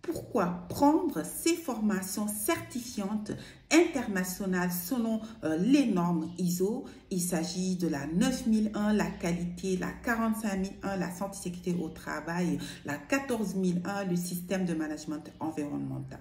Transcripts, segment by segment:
Pourquoi prendre ces formations certifiantes internationales selon les normes ISO? Il s'agit de la 9001, la qualité, la 45001, la santé et sécurité au travail, la 14001, le système de management environnemental.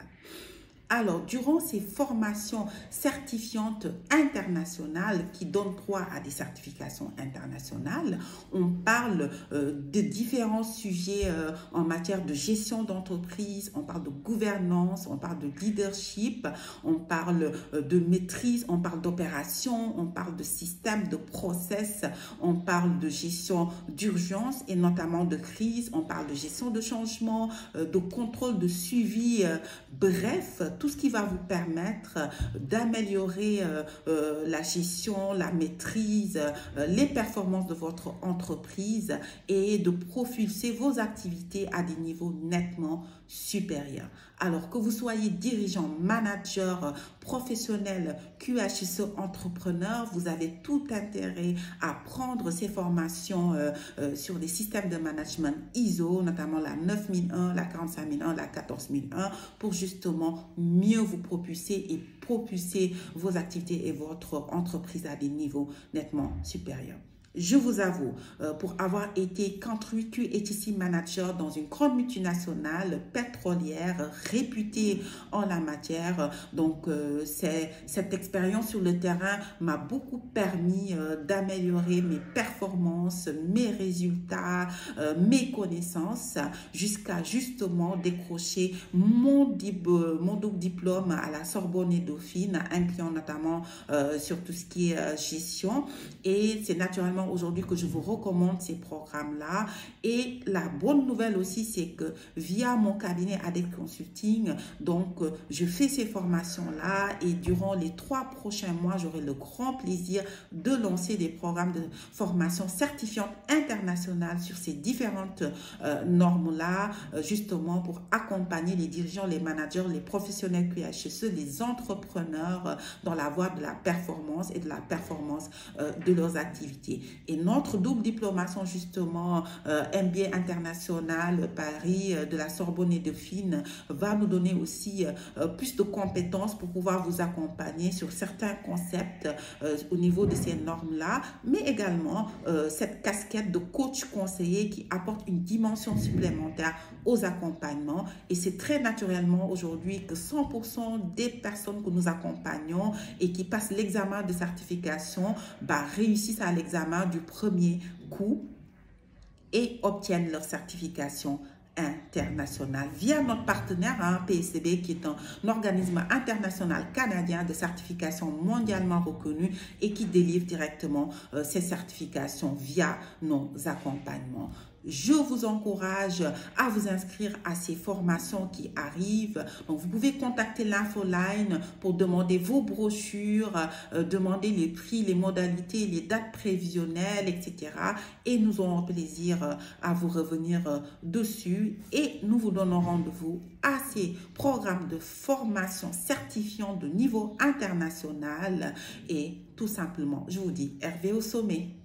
Alors, durant ces formations certifiantes internationales qui donnent droit à des certifications internationales, on parle de différents sujets en matière de gestion d'entreprise, on parle de gouvernance, on parle de leadership, on parle de maîtrise, on parle d'opération, on parle de système, de process, on parle de gestion d'urgence et notamment de crise, on parle de gestion de changement, de contrôle, de suivi, bref, tout ce qui va vous permettre d'améliorer la gestion, la maîtrise, les performances de votre entreprise et de propulser vos activités à des niveaux nettement supérieurs. Alors que vous soyez dirigeant, manager, professionnel, QHSE, entrepreneur, vous avez tout intérêt à prendre ces formations sur les systèmes de management ISO, notamment la 9001, la 45001, la 14001, pour justement mieux vous propulser et propulser vos activités et votre entreprise à des niveaux nettement supérieurs. Je vous avoue, pour avoir été country QHSE manager dans une grande multinationale pétrolière réputée en la matière, donc cette expérience sur le terrain m'a beaucoup permis d'améliorer mes performances, mes résultats, mes connaissances, jusqu'à justement décrocher mon double diplôme à la Sorbonne et Dauphine, incluant notamment sur tout ce qui est gestion. Et c'est naturellement aujourd'hui que je vous recommande ces programmes-là. Et la bonne nouvelle aussi, c'est que via mon cabinet ADEC Consulting, donc je fais ces formations-là et durant les 3 prochains mois, j'aurai le grand plaisir de lancer des programmes de formation certifiantes internationales sur ces différentes normes-là, justement pour accompagner les dirigeants, les managers, les professionnels QHSE, les entrepreneurs dans la voie de la performance et de la performance de leurs activités. Et notre double diplomation justement MBA international Paris de la Sorbonne et Dauphine va nous donner aussi plus de compétences pour pouvoir vous accompagner sur certains concepts au niveau de ces normes-là, mais également cette casquette de coach conseiller qui apporte une dimension supplémentaire aux accompagnements. Et c'est très naturellement aujourd'hui que 100% des personnes que nous accompagnons et qui passent l'examen de certification réussissent à l'examen du premier coup et obtiennent leur certification internationale via notre partenaire PSCB, qui est un organisme international canadien de certification mondialement reconnu et qui délivre directement ces certifications via nos accompagnements. Je vous encourage à vous inscrire à ces formations qui arrivent. Donc, vous pouvez contacter l'Infoline pour demander vos brochures, demander les prix, les modalités, les dates prévisionnelles, etc. Et nous aurons plaisir à vous revenir dessus. Et nous vous donnons rendez-vous à ces programmes de formation certifiants de niveau international. Et tout simplement, je vous dis, Hervé au sommet.